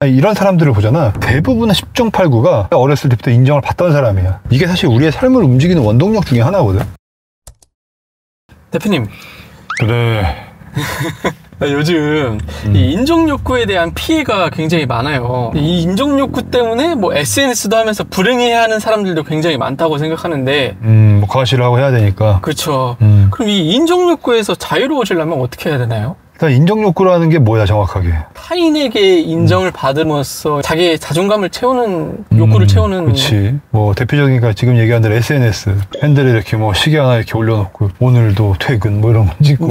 아니, 이런 사람들을 보잖아. 대부분의 10중 8구가 어렸을 때부터 인정을 받던 사람이야. 이게 사실 우리의 삶을 움직이는 원동력 중에 하나거든. 대표님. 그래. 요즘 이 인정욕구에 대한 피해가 굉장히 많아요. 이 인정욕구 때문에 뭐 SNS도 하면서 불행해야 하는 사람들도 굉장히 많다고 생각하는데 뭐 과시를 하고 해야 되니까. 그렇죠. 그럼 이 인정욕구에서 자유로워지려면 어떻게 해야 되나요? 일단 인정욕구라는 게 뭐야 정확하게? 타인에게 인정을 받음으로써 자기의 자존감을 채우는 욕구를 채우는. 그렇지. 뭐 대표적인 게 지금 얘기한 대로 SNS 핸들에 이렇게 뭐 시계 하나 이렇게 올려놓고 오늘도 퇴근 뭐 이런 거 찍고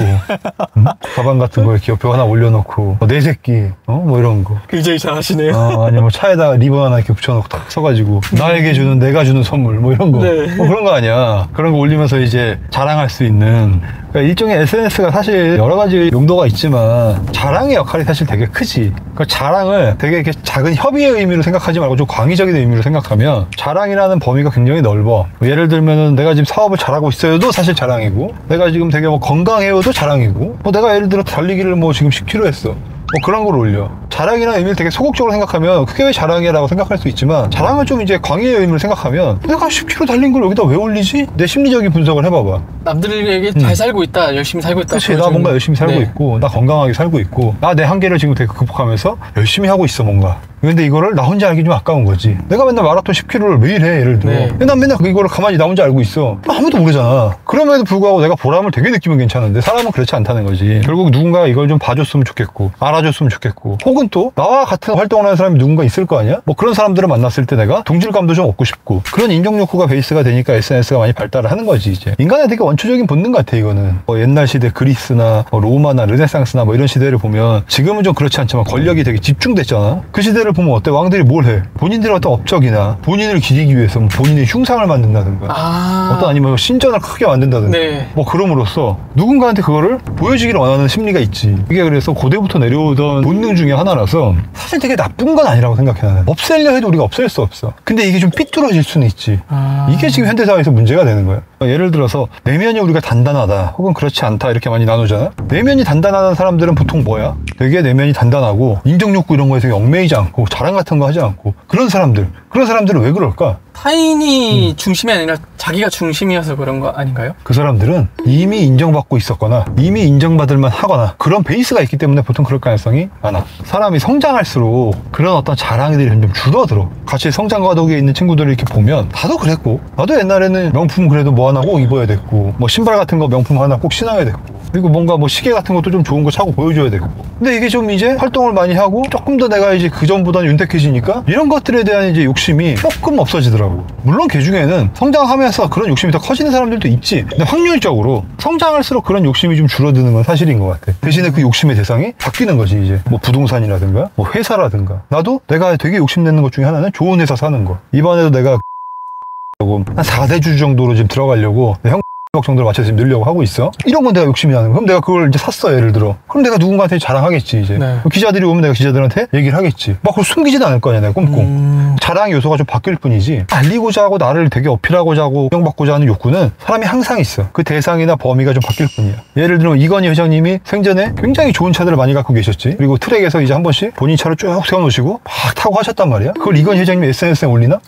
가방 같은 거 이렇게 옆에 하나 올려놓고 내 새끼 뭐 이런 거 굉장히 잘하시네요. 아니 뭐 차에다가 리본 하나 이렇게 붙여놓고 탁 써가지고 나에게 주는 내가 주는 선물 뭐 이런 거 네. 뭐 그런 거 아니야. 그런 거 올리면서 이제 자랑할 수 있는. 그러니까 일종의 SNS가 사실 여러 가지 용도가 있지만 자랑의 역할이 사실 되게 크지. 그러니까 자랑을 되게 이렇게 작은 협의의 의미로 생각하지 말고 좀 광의적인 의미로 생각하면 자랑이라는 범위가 굉장히 넓어. 뭐 예를 들면은 내가 지금 사업을 잘하고 있어요도 사실 자랑이고, 내가 지금 되게 뭐 건강해요도 자랑이고, 뭐 내가 예를 들어 달리기를 뭐 지금 10km 했어. 뭐 그런 걸 올려. 자랑이라는 의미를 되게 소극적으로 생각하면 그게 왜 자랑이야 라고 생각할 수 있지만, 자랑을 좀 이제 광의의 의미를 생각하면 내가 10km 달린 걸 여기다 왜 올리지? 내 심리적인 분석을 해봐봐. 남들에게 잘 살고 있다, 열심히 살고 있다. 그치, 나 뭔가 열심히 살고 네. 있고, 나 건강하게 살고 있고, 나 내 한계를 지금 되게 극복하면서 열심히 하고 있어 뭔가. 근데 이거를 나 혼자 알기 좀 아까운 거지. 내가 맨날 마라톤 10km를 매일 해, 예를 들어. 네. 근데 난 맨날 이거를 가만히 나 혼자 알고 있어. 아무도 모르잖아. 그럼에도 불구하고 내가 보람을 되게 느끼면 괜찮은데 사람은 그렇지 않다는 거지. 결국 누군가 이걸 좀 봐줬으면 좋겠고, 알아줬으면 좋겠고, 혹은 또 나와 같은 활동을 하는 사람이 누군가 있을 거 아니야? 뭐 그런 사람들을 만났을 때 내가 동질감도 좀 얻고 싶고, 그런 인정욕구가 베이스가 되니까 SNS가 많이 발달을 하는 거지. 이제 인간의 되게 원초적인 본능 같아 이거는. 뭐 옛날 시대 그리스나 뭐 로마나 르네상스나 뭐 이런 시대를 보면, 지금은 좀 그렇지 않지만 권력이 되게 집중됐잖아. 그 시대를 보면 어때? 왕들이 뭘 해? 본인들의 어떤 업적이나 본인을 기리기 위해서 본인의 흉상을 만든다든가, 어떤 아니면 신전을 크게 만든다든가, 네. 뭐 그럼으로써 누군가한테 그거를 보여주기를 원하는 심리가 있지. 이게 그래서 고대부터 내려오던 본능 중에 하나라서 사실 되게 나쁜 건 아니라고 생각해. 나는 없애려 해도 우리가 없앨 수 없어. 근데 이게 좀 삐뚤어질 수는 있지. 이게 지금 현대사회에서 문제가 되는 거야. 예를 들어서 내면이 우리가 단단하다 혹은 그렇지 않다 이렇게 많이 나누잖아. 내면이 단단한 사람들은 보통 뭐야? 되게 내면이 단단하고 인정욕구 이런 거에 되게 얽매이지 않고 자랑 같은 거 하지 않고, 그런 사람들은 왜 그럴까? 타인이 중심이 아니라 자기가 중심이어서 그런 거 아닌가요? 그 사람들은 이미 인정받고 있었거나 이미 인정받을만 하거나 그런 베이스가 있기 때문에 보통 그럴 가능성이 많아. 사람이 성장할수록 그런 어떤 자랑들이 좀 줄어들어. 같이 성장 과도기에 있는 친구들을 이렇게 보면 나도 그랬고, 나도 옛날에는 명품 그래도 뭐 하나 꼭 입어야 됐고, 뭐 신발 같은 거 명품 하나 꼭 신어야 됐고, 그리고 뭔가 뭐 시계 같은 것도 좀 좋은 거 차고 보여줘야 되고. 근데 이게 좀 이제 활동을 많이 하고 조금 더 내가 이제 그전보다는 윤택해지니까 이런 것들에 대한 이제 욕심이 조금 없어지더라고. 물론 그 중에는 성장하면서 그런 욕심이 더 커지는 사람들도 있지. 근데 확률적으로 성장할수록 그런 욕심이 좀 줄어드는 건 사실인 것 같아. 대신에 그 욕심의 대상이 바뀌는 거지. 이제 뭐 부동산이라든가 뭐 회사라든가. 나도 내가 되게 욕심내는 것 중에 하나는 좋은 회사 사는 거. 이번에도 내가 한 4대주 정도로 지금 들어가려고 형 정도를 맞춰서 지금 늘려고 하고 있어. 이런 건 내가 욕심이 나는 거. 그럼 내가 그걸 이제 샀어, 예를 들어. 그럼 내가 누군가한테 자랑하겠지, 이제. 네. 기자들이 오면 내가 기자들한테 얘기를 하겠지. 막 그걸 숨기지도 않을 거 아니야, 내가 꽁꽁. 자랑 요소가 좀 바뀔 뿐이지, 알리고자 하고 나를 되게 어필하고자 하고 인정받고자 하는 욕구는 사람이 항상 있어. 그 대상이나 범위가 좀 바뀔 뿐이야. 예를 들면 이건희 회장님이 생전에 굉장히 좋은 차들을 많이 갖고 계셨지. 그리고 트랙에서 이제 한 번씩 본인 차를 쭉 세워놓으시고 막 타고 하셨단 말이야. 그걸 이건희 회장님이 SNS에 올리나?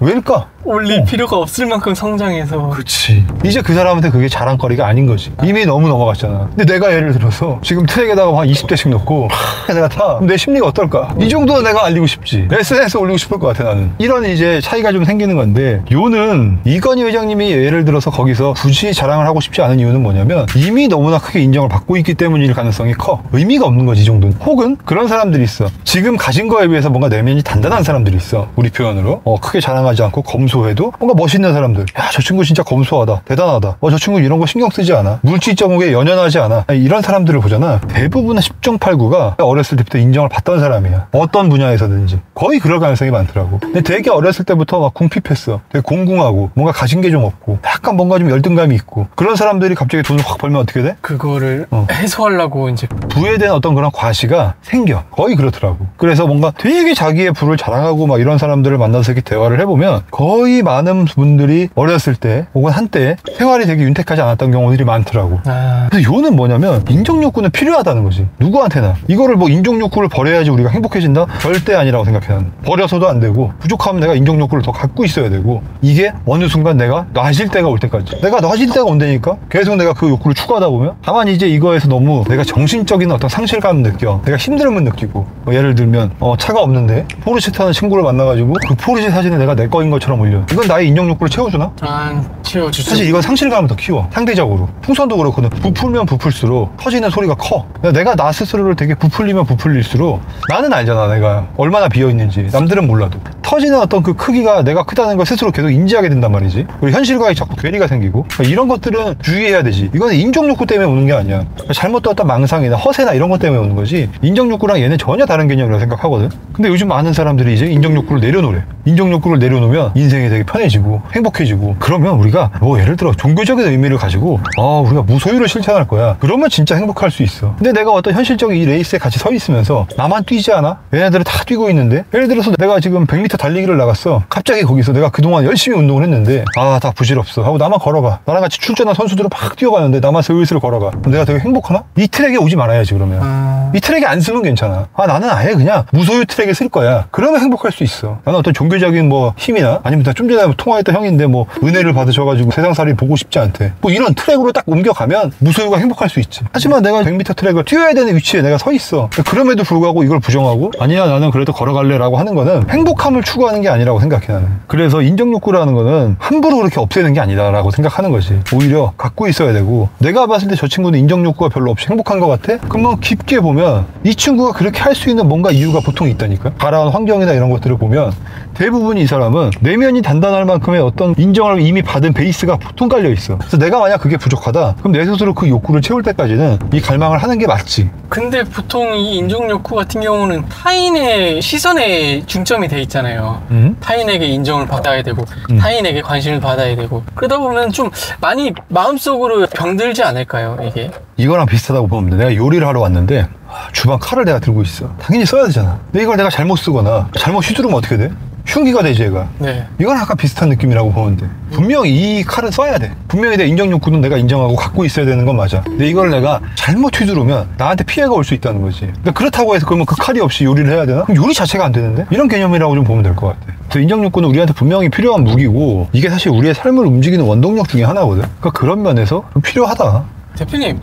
왜일까? 올릴 필요가 없을 만큼 성장해서. 그치. 이제 그 사람한테 그게 자랑거리가 아닌 거지. 이미 너무 넘어갔잖아. 근데 내가 예를 들어서 지금 트랙에다가 한 20대씩 넣고 내가 타. 그럼 내 심리가 어떨까? 이 정도는 내가 알리고 싶지. SNS 올리고 싶을 것 같아, 나는. 이런 이제 차이가 좀 생기는 건데, 요는 이건희 회장님이 예를 들어서 거기서 굳이 자랑을 하고 싶지 않은 이유는 뭐냐면, 이미 너무나 크게 인정을 받고 있기 때문일 가능성이 커. 의미가 없는 거지, 이 정도는. 혹은 그런 사람들이 있어. 지금 가진 거에 비해서 뭔가 내면이 단단한 사람들이 있어. 우리 표현으로. 크게 자랑하지 않고 검소해도 뭔가 멋있는 사람들. 야, 저 친구 진짜 검소하다, 대단하다. 저 친구 이런 거 신경 쓰지 않아, 물질적으로 연연하지 않아. 이런 사람들을 보잖아. 대부분의 10중 8구가 어렸을 때부터 인정을 받던 사람이야. 어떤 분야에서든지. 거의 그럴 가능성이 많더라고. 근데 되게 어렸을 때부터 막 궁핍했어. 되게 공궁하고 뭔가 가진 게 좀 없고 약간 뭔가 좀 열등감이 있고, 그런 사람들이 갑자기 돈을 확 벌면 어떻게 돼? 그거를 해소하려고 이제 부에 대한 어떤 그런 과시가 생겨. 거의 그렇더라고. 그래서 뭔가 되게 자기의 부를 자랑하고 막 이런 사람들을 만나서 이렇게 대화를 조사를 해보면 거의 많은 분들이 어렸을 때 혹은 한때 생활이 되게 윤택하지 않았던 경우들이 많더라고. 그래서 요는 뭐냐면 인정욕구는 필요하다는 거지. 누구한테나. 이거를 뭐 인정욕구를 버려야지 우리가 행복해진다? 절대 아니라고 생각해. 나는. 버려서도 안 되고 부족하면 내가 인정욕구를 더 갖고 있어야 되고, 이게 어느 순간 내가 놔질 때가 올 때까지, 내가 놔질 때가 온다니까 계속 내가 그 욕구를 추구하다 보면 다만 이제 이거에서 너무 내가 정신적인 어떤 상실감을 느껴, 내가 힘듦을 느끼고, 뭐 예를 들면 차가 없는데 포르쉐 타는 친구를 만나가지고 그 포르쉐 사진을 내가 내 거인 것처럼 올려. 이건 나의 인정욕구를 채워주나? 안 채워주죠. 사실 이건 상실감을 더 키워. 상대적으로 풍선도 그렇거든. 부풀면 부풀수록 터지는 소리가 커. 내가 나 스스로를 되게 부풀리면 부풀릴수록 나는 알잖아, 내가 얼마나 비어있는지. 남들은 몰라도 터지는 어떤 그 크기가 내가 크다는 걸 스스로 계속 인지하게 된단 말이지. 그리고 현실과의 자꾸 괴리가 생기고, 이런 것들은 주의해야 되지. 이거는 인정욕구 때문에 오는 게 아니야. 잘못된 어떤 망상이나 허세나 이런 것 때문에 오는 거지, 인정욕구랑 얘는 전혀 다른 개념이라고 생각하거든. 근데 요즘 많은 사람들이 이제 인정욕구를 내려놓으래. 인정욕구를 내려놓으면 인생이 되게 편해지고 행복해지고, 그러면 우리가 뭐 예를 들어 종교적인 의미를 가지고 우리가 무소유를 실천할 거야, 그러면 진짜 행복할 수 있어. 근데 내가 어떤 현실적인 이 레이스에 같이 서 있으면서 나만 뛰지 않아? 얘네들은 다 뛰고 있는데, 예를 들어서 내가 지금 100m 달리기를 나갔어. 갑자기 거기서 내가 그동안 열심히 운동을 했는데 다 부질없어 하고 나만 걸어가. 나랑 같이 출전한 선수들은 막 뛰어가는데 나만 슬슬 걸어가. 그럼 내가 되게 행복하나? 이 트랙에 오지 말아야지. 그러면 이 트랙에 안 쓰면 괜찮아. 나는 아예 그냥 무소유 트랙에 쓸 거야. 그러면 행복할 수 있어. 나는 어떤 종교적인 뭐 힘이나, 아니면 나 좀 전에 통화했던 형인데 뭐 은혜를 받으셔가지고 세상살이 보고 싶지 않대, 뭐 이런 트랙으로 딱 옮겨가면 무소유가 행복할 수 있지. 하지만 내가 100m 트랙을 뛰어야 되는 위치에 내가 서 있어. 그럼에도 불구하고 이걸 부정하고 아니야 나는 그래도 걸어갈래 라고 하는 거는 행복함을 추구하는 게 아니라고 생각해, 나는. 그래서 인정욕구라는 거는 함부로 그렇게 없애는 게 아니다 라고 생각하는 거지. 오히려 갖고 있어야 되고, 내가 봤을 때 저 친구는 인정욕구가 별로 없이 행복한 것 같아? 그러면 깊게 보면 이 친구가 그렇게 할 수 있는 뭔가 이유가 보통 있다니까. 가라앉은 환경이나 이런 것들을 보면 대부분 이 사람은 내면이 단단할 만큼의 어떤 인정을 이미 받은 베이스가 보통 깔려 있어. 그래서 내가 만약 그게 부족하다, 그럼 내 스스로 그 욕구를 채울 때까지는 이 갈망을 하는 게 맞지. 근데 보통 이 인정욕구 같은 경우는 타인의 시선에 중점이 돼 있잖아요. 타인에게 인정을 받아야 되고 타인에게 관심을 받아야 되고, 그러다 보면 좀 많이 마음속으로 병들지 않을까요, 이게? 이거랑 비슷하다고 보면 돼. 내가 요리를 하러 왔는데 주방 칼을 내가 들고 있어. 당연히 써야 되잖아. 근데 이걸 내가 잘못 쓰거나 잘못 휘두르면 어떻게 돼? 흉기가 되지, 얘가. 네. 이건 아까 비슷한 느낌이라고 보면 돼. 분명히 이 칼은 써야 돼. 분명히 내 인정욕구는 내가 인정하고 갖고 있어야 되는 건 맞아. 근데 이걸 내가 잘못 휘두르면 나한테 피해가 올 수 있다는 거지. 근데 그렇다고 해서 그러면 그 칼이 없이 요리를 해야 되나? 그럼 요리 자체가 안 되는데? 이런 개념이라고 좀 보면 될 것 같아. 그래서 인정욕구는 우리한테 분명히 필요한 무기고, 이게 사실 우리의 삶을 움직이는 원동력 중에 하나거든. 그러니까 그런 면에서 좀 필요하다. 대표님,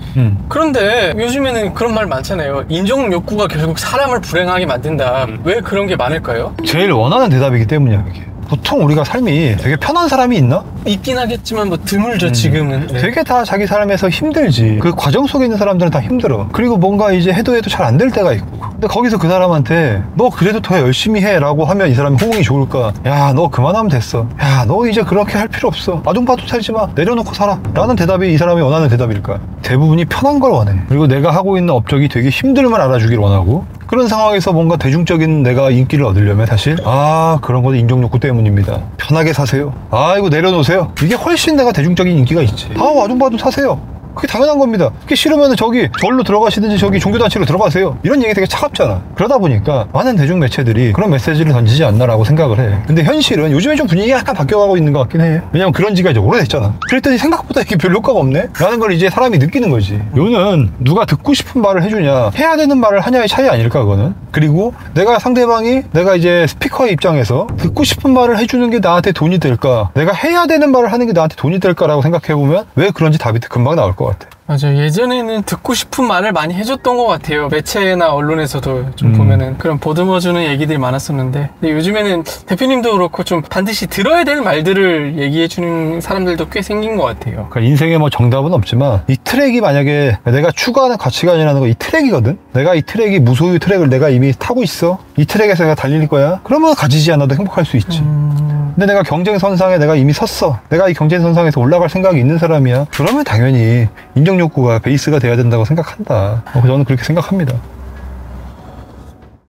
그런데 요즘에는 그런 말 많잖아요. 인정욕구가 결국 사람을 불행하게 만든다. 왜 그런 게 많을까요? 제일 원하는 대답이기 때문이야, 이게. 보통 우리가 삶이 되게 편한 사람이 있나? 있긴 하겠지만 뭐 드물죠, 지금은. 네. 되게 다 자기 삶에서 힘들지. 그 과정 속에 있는 사람들은 다 힘들어. 그리고 뭔가 이제 해도 잘 안 될 때가 있고. 근데 거기서 그 사람한테 너 그래도 더 열심히 해 라고 하면 이 사람이 호응이 좋을까? 야, 너 그만하면 됐어. 야, 너 이제 그렇게 할 필요 없어. 아둥바둥 살지 마. 내려놓고 살아. 라는 대답이 이 사람이 원하는 대답일까? 대부분이 편한 걸 원해. 그리고 내가 하고 있는 업적이 되게 힘들만 알아주길 원하고, 그런 상황에서 뭔가 대중적인 내가 인기를 얻으려면 사실 그런 건 인정욕구 때문입니다. 편하게 사세요. 이거 내려놓으세요. 이게 훨씬 내가 대중적인 인기가 있지. 아둥바둥 사세요. 그게 당연한 겁니다. 그게 싫으면 저기 절로 들어가시든지 저기 종교단체로 들어가세요. 이런 얘기 되게 차갑잖아. 그러다 보니까 많은 대중 매체들이 그런 메시지를 던지지 않나라고 생각을 해. 근데 현실은 요즘에 좀 분위기가 약간 바뀌어가고 있는 것 같긴 해. 왜냐면 그런 지가 이제 오래됐잖아. 그랬더니 생각보다 이게 별 효과가 없네? 라는 걸 이제 사람이 느끼는 거지. 요는 누가 듣고 싶은 말을 해주냐, 해야 되는 말을 하냐의 차이 아닐까, 그거는. 그리고 내가 상대방이, 내가 이제 스피커의 입장에서 듣고 싶은 말을 해주는 게 나한테 돈이 될까, 내가 해야 되는 말을 하는 게 나한테 돈이 될까라고 생각해보면 왜 그런지 답이 금방 나올 것 같아. 맞아요. 예전에는 듣고 싶은 말을 많이 해줬던 것 같아요. 매체나 언론에서도 좀 보면은 그런 보듬어주는 얘기들이 많았었는데, 근데 요즘에는 대표님도 그렇고 좀 반드시 들어야 될 말들을 얘기해주는 사람들도 꽤 생긴 것 같아요. 그러니까 인생에 뭐 정답은 없지만 이 트랙이 만약에 내가 추구하는 가치관이라는 거 이 트랙이거든? 내가 이 트랙이 무소유 트랙을 내가 이미 타고 있어. 이 트랙에서 내가 달릴 거야. 그러면 가지지 않아도 행복할 수 있지. 근데 내가 경쟁선상에 내가 이미 섰어. 내가 이 경쟁선상에서 올라갈 생각이 있는 사람이야. 그러면 당연히 인정욕구가 베이스가 돼야 된다고 생각한다. 저는 그렇게 생각합니다.